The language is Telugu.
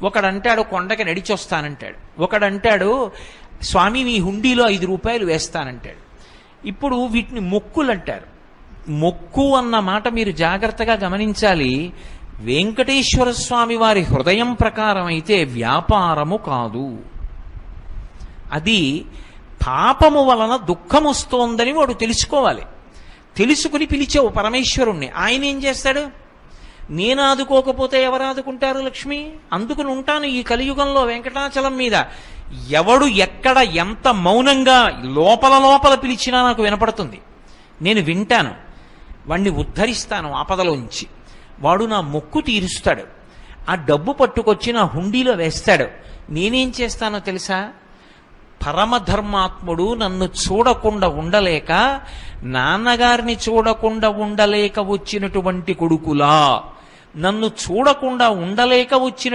ఒకడంటాడు కొండకి నడిచొస్తానంటాడు, ఒకడంటాడు స్వామి మీ హుండీలో 5 రూపాయలు వేస్తానంటాడు. ఇప్పుడు వీటిని మొక్కులు అంటారు. మొక్కు అన్న మాట మీరు జాగ్రత్తగా గమనించాలి. వెంకటేశ్వర స్వామి వారి హృదయం ప్రకారం అయితే వ్యాపారము కాదు. అది పాపము వలన దుఃఖం వస్తోందని వాడు తెలుసుకోవాలి. తెలుసుకుని పిలిచావు పరమేశ్వరుణ్ణి, ఆయన ఏం చేస్తాడు? నేను ఆదుకోకపోతే ఎవరు ఆదుకుంటారు లక్ష్మి? అందుకుని ఉంటాను ఈ కలియుగంలో వెంకటాచలం మీద. ఎవడు ఎక్కడ ఎంత మౌనంగా లోపల లోపల పిలిచినా నాకు వినపడుతుంది. నేను వింటాను, వాణ్ణి ఉద్ధరిస్తాను ఆపదలోంచి. వాడు నా మొక్కు తీరుస్తాడు. ఆ డబ్బు పట్టుకొచ్చి నా హుండీలో వేస్తాడు. నేనేం చేస్తానో తెలుసా? పరమధర్మాత్ముడు నన్ను చూడకుండా ఉండలేక, నాన్నగారిని చూడకుండా ఉండలేక వచ్చినటువంటి కొడుకులా, నన్ను చూడకుండా ఉండలేక వచ్చిన